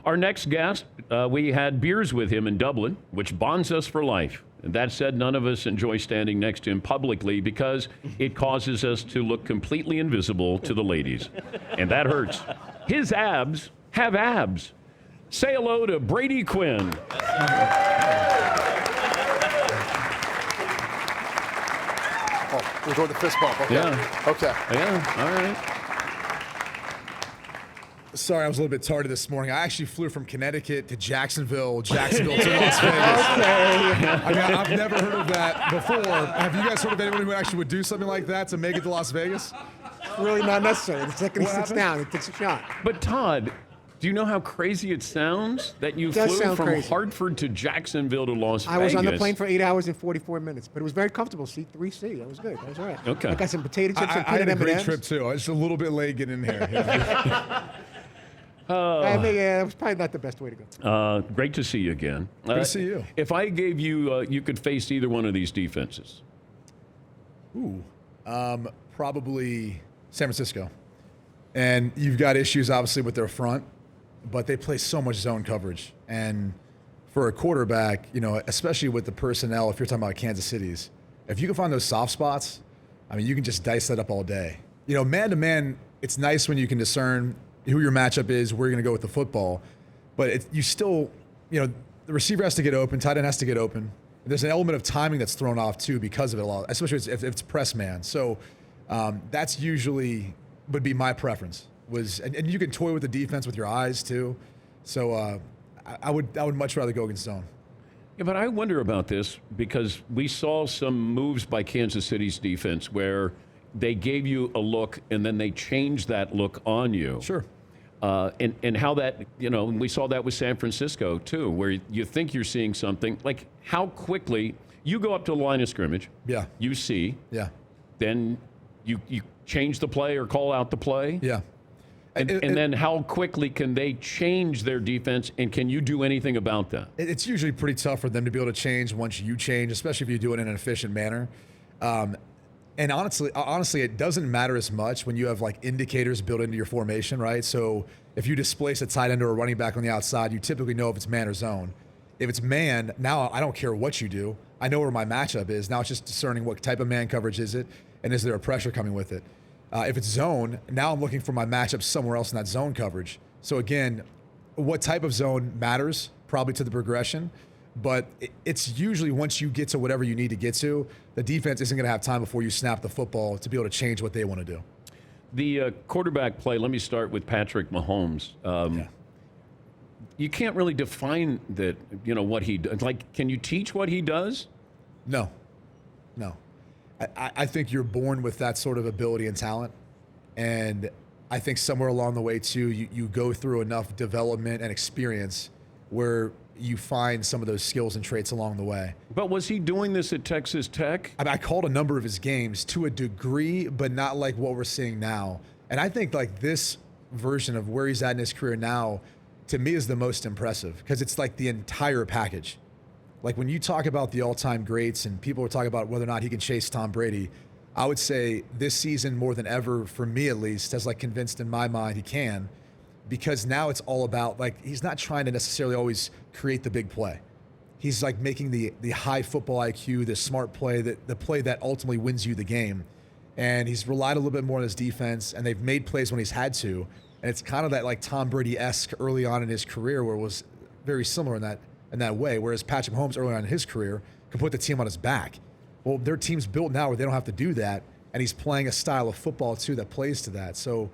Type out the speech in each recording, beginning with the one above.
Our next guest, we had beers with him in Dublin, which bonds us for life. That said, none of us enjoy standing next to him publicly because it causes us to look completely invisible to the ladies. And that hurts. His abs have abs. Say hello to Brady Quinn. Oh, we're doing the fist bump. Okay. Yeah. Okay. Yeah, all right. Sorry, I was a little bit tardy this morning. I actually flew from Connecticut to Jacksonville to Las Vegas. Okay. I mean, I've never heard of that before. Have you guys heard of anyone who actually would do something like that to make it to Las Vegas? Really not necessary. The second he sits down, he takes a shot. But Todd, do you know how crazy it sounds that you Does flew sound from crazy. Hartford to Jacksonville to Las Vegas? I was on the plane for 8 hours and 44 minutes, but it was very comfortable. Seat 3C. That was good. That was all right. Okay. I got some potato chips and I had peanut a great M&Ms. trip, too. I was just a little bit late getting in here. Yeah. I mean, yeah, it was probably not the best way to go. Great to see you again. Good to see you. If I gave you, you could face either one of these defenses. Ooh. Probably San Francisco. And you've got issues, obviously, with their front, but they play so much zone coverage. And for a quarterback, you know, especially with the personnel, if you're talking about Kansas City's, if you can find those soft spots, I mean, you can just dice that up all day. You know, man-to-man, it's nice when you can discern who your matchup is, where you're going to go with the football. But you still, you know, the receiver has to get open, tight end has to get open. There's an element of timing that's thrown off, too, because of it a lot, especially if it's press man. So that's usually would be my preference. And you can toy with the defense with your eyes, too. So I would much rather go against zone. Yeah, but I wonder about this because we saw some moves by Kansas City's defense where they gave you a look and then they changed that look on you. Sure. And how that, you know, we saw that with San Francisco, too, where you think you're seeing something. Like, how quickly you go up to the line of scrimmage. Yeah. You see. Yeah. Then you change the play or call out the play. Yeah. And then how quickly can they change their defense, and can you do anything about that? It's usually pretty tough for them to be able to change once you change, especially if you do it in an efficient manner. And honestly, it doesn't matter as much when you have like indicators built into your formation, right? So if you displace a tight end or a running back on the outside, you typically know if it's man or zone. If it's man, now I don't care what you do. I know where my matchup is. Now it's just discerning what type of man coverage is it, and is there a pressure coming with it. If it's zone, now I'm looking for my matchup somewhere else in that zone coverage. So again, what type of zone matters probably to the progression. But it's usually once you get to whatever you need to get to, the defense isn't going to have time before you snap the football to be able to change what they want to do. The quarterback play, let me start with Patrick Mahomes. You can't really define that, you know, what he does. Like, can you teach what he does? No. I think you're born with that sort of ability and talent. And I think somewhere along the way, too, you go through enough development and experience where you find some of those skills and traits along the way. But was he doing this at Texas Tech? I called a number of his games to a degree, but not like what we're seeing now. And I think like this version of where he's at in his career now, to me, is the most impressive because it's like the entire package. Like when you talk about the all-time greats and people are talking about whether or not he can chase Tom Brady, I would say this season more than ever, for me at least, has like convinced in my mind he can. Because now it's all about, like, he's not trying to necessarily always create the big play. He's like making the high football IQ, the smart play, the play that ultimately wins you the game. And he's relied a little bit more on his defense, and they've made plays when he's had to. And it's kind of that like Tom Brady-esque early on in his career where it was very similar in that way, whereas Patrick Mahomes early on in his career could put the team on his back. Well, their team's built now where they don't have to do that, and he's playing a style of football, too, that plays to that. So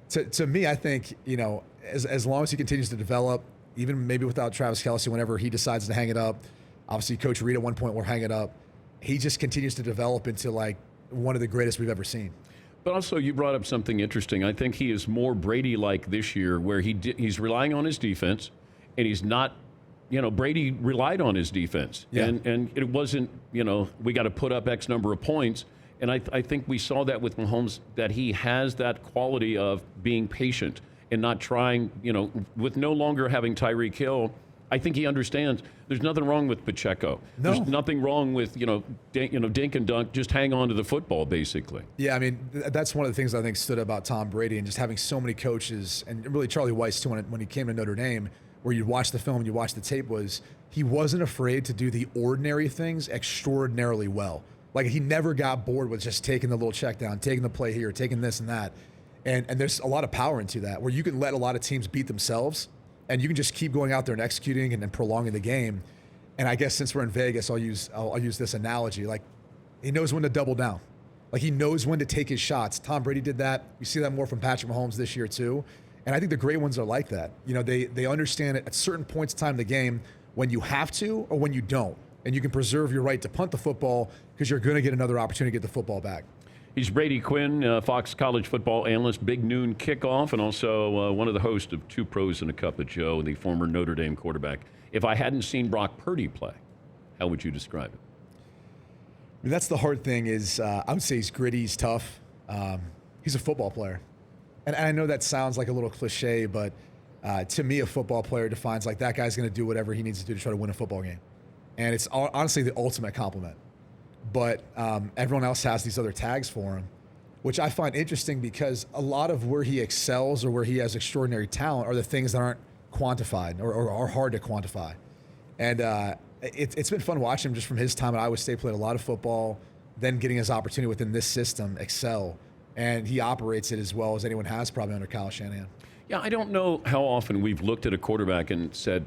to me, I think, you know, as long as he continues to develop, even maybe without Travis Kelce, whenever he decides to hang it up, obviously Coach Reed at one point will hang it up, he just continues to develop into like one of the greatest we've ever seen. But also, you brought up something interesting. I think he is more Brady-like this year, where he's relying on his defense, and he's not. You know, Brady relied on his defense, and it wasn't. You know, we got to put up X number of points, and I think we saw that with Mahomes, that he has that quality of being patient and not trying. You know, with no longer having Tyreek Hill. I think he understands there's nothing wrong with Pacheco. No. There's nothing wrong with, dink and dunk, just hang on to the football, basically. Yeah, I mean, that's one of the things I think stood about Tom Brady and just having so many coaches, and really Charlie Weiss, too, when he came to Notre Dame, where you watch the film, you watch the tape, was he wasn't afraid to do the ordinary things extraordinarily well. Like he never got bored with just taking the little check down, taking the play here, taking this and that. And there's a lot of power into that, where you can let a lot of teams beat themselves and you can just keep going out there and executing and prolonging the game. And I guess since we're in Vegas, I'll use this analogy. Like he knows when to double down. Like he knows when to take his shots. Tom Brady did that. You see that more from Patrick Mahomes this year too. And I think the great ones are like that. You know, they understand it at certain points in time in the game when you have to or when you don't. And you can preserve your right to punt the football because you're going to get another opportunity to get the football back. He's Brady Quinn, Fox college football analyst, Big Noon Kickoff, and also one of the hosts of Two Pros and a Cup of Joe, the former Notre Dame quarterback. If I hadn't seen Brock Purdy play, how would you describe it? I mean, that's the hard thing is I would say he's gritty, he's tough. He's a football player. And I know that sounds like a little cliche, but to me, a football player defines like that guy's going to do whatever he needs to do to try to win a football game. And it's honestly the ultimate compliment. But everyone else has these other tags for him, which I find interesting because a lot of where he excels or where he has extraordinary talent are the things that aren't quantified or are hard to quantify. And it's been fun watching him just from his time at Iowa State, played a lot of football, then getting his opportunity within this system, excel. And he operates it as well as anyone has probably under Kyle Shanahan. Yeah, I don't know how often we've looked at a quarterback and said,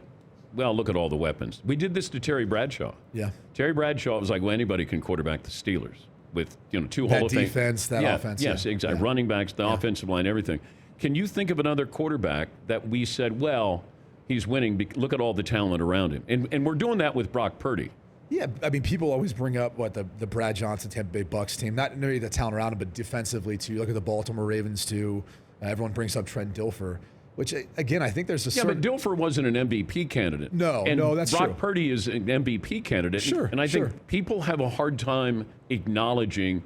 well, look at all the weapons. We did this to Terry Bradshaw. Yeah. Terry Bradshaw was like, well, anybody can quarterback the Steelers with, two that Hall of Fame. Defense, that offense. Yes, exactly. Yeah. Running backs, the offensive line, everything. Can you think of another quarterback that we said, well, he's winning, look at all the talent around him? And we're doing that with Brock Purdy. Yeah, I mean, people always bring up the Brad Johnson Tampa Bay Bucks team. Not only the talent around him, but defensively too. You look at the Baltimore Ravens too. Everyone brings up Trent Dilfer. Which, again, I think there's a certain... but Dilfer wasn't an MVP candidate. No, that's Brock true. Purdy is an MVP candidate. Sure, And I think people have a hard time acknowledging,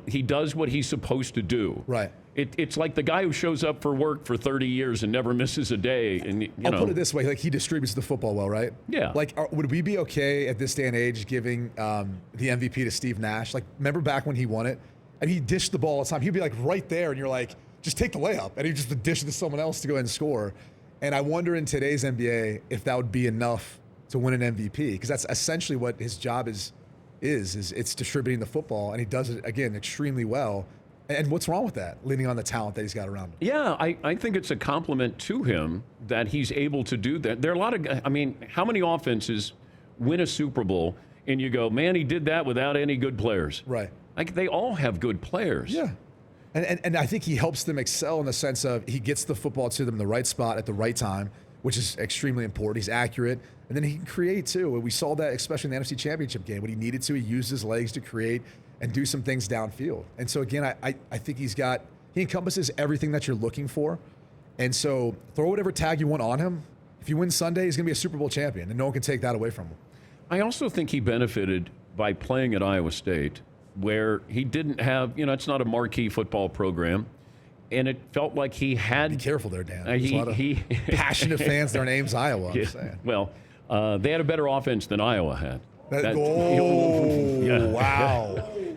he does what he's supposed to do. Right. It's like the guy who shows up for work for 30 years and never misses a day. And I'll put it this way. Like, he distributes the football well, right? Yeah. Like, would we be okay at this day and age giving the MVP to Steve Nash? Like, remember back when he won it? And he dished the ball all the time. He'd be, like, right there, and you're like... just take the layup, and he just dish it to someone else to go ahead and score. And I wonder in today's NBA if that would be enough to win an MVP, because that's essentially what his job is it's distributing the football, and he does it, again, extremely well. And what's wrong with that, leaning on the talent that he's got around him? Yeah, I think it's a compliment to him that he's able to do that. There are a lot of, how many offenses win a Super Bowl, and you go, man, he did that without any good players. Right. Like, they all have good players. Yeah. And I think he helps them excel in the sense of he gets the football to them in the right spot at the right time, which is extremely important. He's accurate. And then he can create, too. We saw that especially in the NFC Championship game. When he needed to, he used his legs to create and do some things downfield. And so, again, I think he encompasses everything that you're looking for. And so throw whatever tag you want on him. If you win Sunday, he's going to be a Super Bowl champion, and no one can take that away from him. I also think he benefited by playing at Iowa State, where he didn't have, it's not a marquee football program, and it felt like he had... Be careful there, Dan. There's a lot of passionate fans. Their name's Iowa, I'm saying. Well, they had a better offense than Iowa had.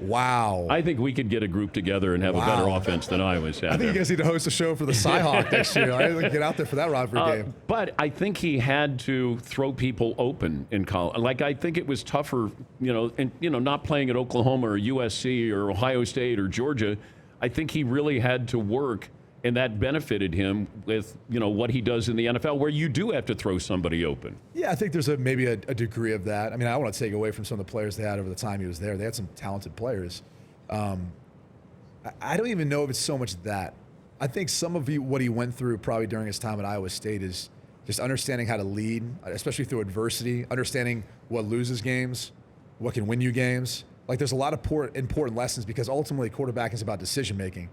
Wow. I think we could get a group together and have a better offense than Iowa's had. I think you guys need to host a show for the Cyhawk next year. I need to get out there for that rivalry game. But I think he had to throw people open in college. Like, I think it was tougher, not playing at Oklahoma or USC or Ohio State or Georgia. I think he really had to work, and that benefited him with, what he does in the NFL, where you do have to throw somebody open. Yeah, I think there's maybe a degree of that. I mean, I don't want to take away from some of the players they had over the time he was there. They had some talented players. I don't even know if it's so much that. I think some of what he went through probably during his time at Iowa State is just understanding how to lead, especially through adversity, understanding what loses games, what can win you games. Like, there's a lot of important lessons, because ultimately quarterback is about decision-making.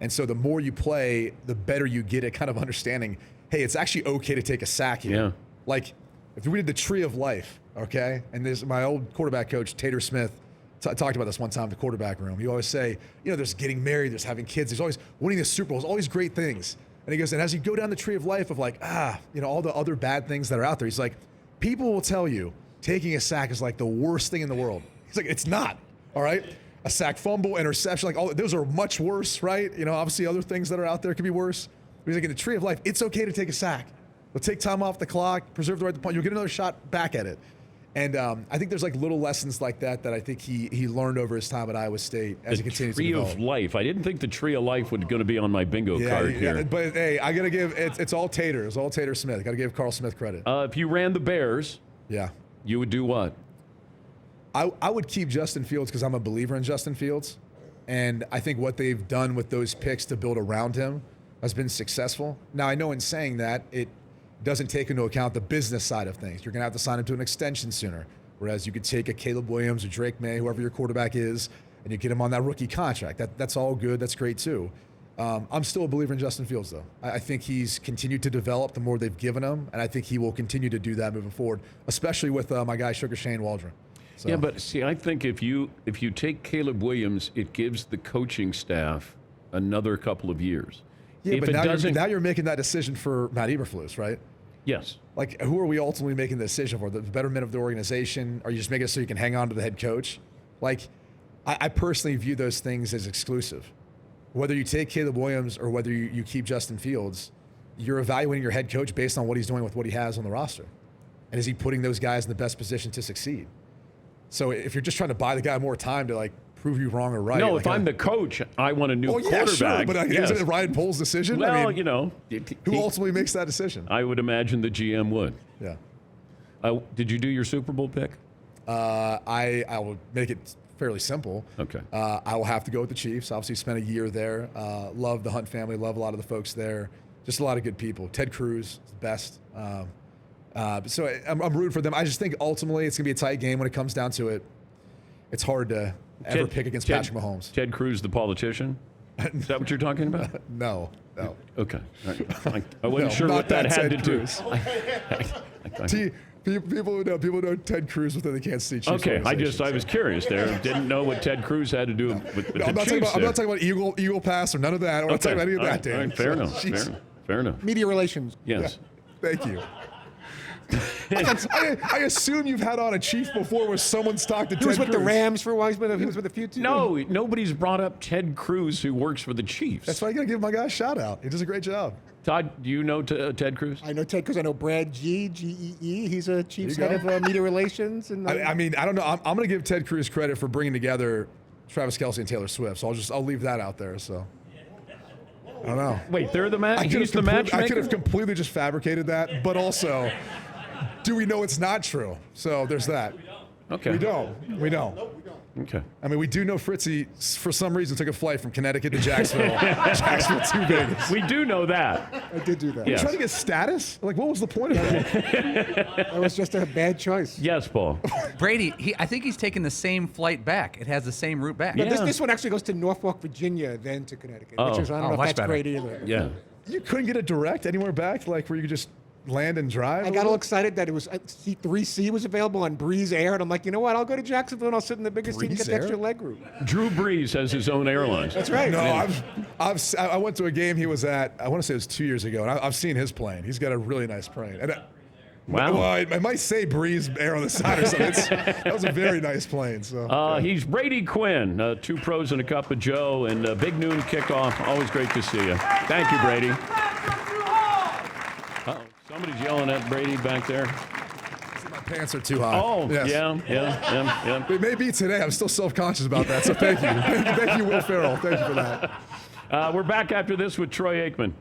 And so the more you play, the better you get at kind of understanding, hey, it's actually okay to take a sack here. Yeah. Like, if we did the tree of life, okay, and there's my old quarterback coach, Tater Smith, talked about this one time in the quarterback room. He always say, there's getting married, there's having kids, there's always winning the Super Bowl, there's all these great things. And he goes, and as you go down the tree of life of like, all the other bad things that are out there, he's like, people will tell you taking a sack is like the worst thing in the world. He's like, it's not, all right? A sack, fumble, interception, like those are much worse, right? Obviously other things that are out there could be worse. But he's like, in the tree of life, it's okay to take a sack. They'll take time off the clock, preserve the right to punt. You'll get another shot back at it. And I think there's like little lessons like that I think he learned over his time at Iowa State as he continues to develop. Tree of life. I didn't think the tree of life was going to be on my bingo card here. But hey, I got to give it's all Tater. It's all Tater Smith. Got to give Carl Smith credit. If you ran the Bears, you would do what? I would keep Justin Fields because I'm a believer in Justin Fields. And I think what they've done with those picks to build around him has been successful. Now, I know in saying that, it doesn't take into account the business side of things. You're going to have to sign him to an extension sooner. Whereas you could take a Caleb Williams or Drake May, whoever your quarterback is, and you get him on that rookie contract. That's all good. That's great, too. I'm still a believer in Justin Fields, though. I think he's continued to develop the more they've given him, and I think he will continue to do that moving forward, especially with my guy Sugar Shane Waldron. So. Yeah, but see, I think if you take Caleb Williams, it gives the coaching staff another couple of years. Yeah, but now you're making that decision for Matt Eberflus, right? Yes. Like, who are we ultimately making the decision for? The betterment of the organization? Are you just making it so you can hang on to the head coach? Like, I personally view those things as exclusive. Whether you take Caleb Williams or whether you keep Justin Fields, you're evaluating your head coach based on what he's doing with what he has on the roster. And is he putting those guys in the best position to succeed? So if you're just trying to buy the guy more time to, like, prove you wrong or right. No, if I'm the coach, I want a new quarterback. Sure, but isn't it Ryan Pohl's decision? Well, I mean, who ultimately makes that decision? I would imagine the GM would. Yeah. Did you do your Super Bowl pick? I will make it fairly simple. Okay. I will have to go with the Chiefs. Obviously, spent a year there. Love the Hunt family. Love a lot of the folks there. Just a lot of good people. Ted Cruz is the best. So I'm rooting for them. I just think ultimately it's going to be a tight game when it comes down to it. It's hard to ever pick against Patrick Mahomes. Ted Cruz, the politician? Is that what you're talking about? No. Okay. Right. I wasn't sure what that had to do. People know Ted Cruz within the Kansas City Chiefs. Okay, I was curious there. Didn't know what Ted Cruz had to do with the Chiefs. I'm not talking about Eagle Pass or none of that. I'm not talking about any of that, Dan. Right, fair enough. Media relations. Yes. Yeah, thank you. I assume you've had on a Chief before where someone's talked to Ted Cruz. He was with the Rams for a while. He was with a few too. No, nobody's brought up Ted Cruz, who works for the Chiefs. That's why I got to give my guy a shout out. He does a great job. Todd, do you know Ted Cruz? I know Ted Cruz. I know Brad G.E.E. He's a Chiefs head of media relations. And I mean, I don't know. I'm going to give Ted Cruz credit for bringing together Travis Kelce and Taylor Swift. So I'll leave that out there. So. I don't know. Wait, they're the match? He's the matchmaker? I could have completely just fabricated that, but also, do we know it's not true? So there's that. Okay. We don't. Okay. I mean, we do know Fritzy, for some reason, took a flight from Connecticut to Jacksonville. Jacksonville to Vegas. We do know that. I did do that. Yes. You trying to get status? Like, what was the point of that? That was just a bad choice. Yes, Paul. Brady, I think he's taking the same flight back. It has the same route back. No, this one actually goes to Norfolk, Virginia, then to Connecticut. Which is, I don't know if much that's better. great either. Yeah. You couldn't get a direct anywhere back, like where you could just land and drive? I got all excited that it was seat 3C was available on Breeze Air, and I'm like, you know what? I'll go to Jacksonville and I'll sit in the biggest seat and get the extra leg room. Drew Brees has his own airlines. That's right. No, I went to a game he was at. I want to say it was 2 years ago, and I've seen his plane. He's got a really nice plane. And Wow. Well, I might say Breeze Air on the side or something. That was a very nice plane. So He's Brady Quinn, 2 pros and a cup of Joe, and big noon kickoff. Always great to see you. Thank you, Brady. Somebody's yelling at Brady back there. My pants are too high. Oh, yes. Yeah. It may be today. I'm still self-conscious about that. So thank you. Thank you, Will Ferrell. Thank you for that. We're back after this with Troy Aikman.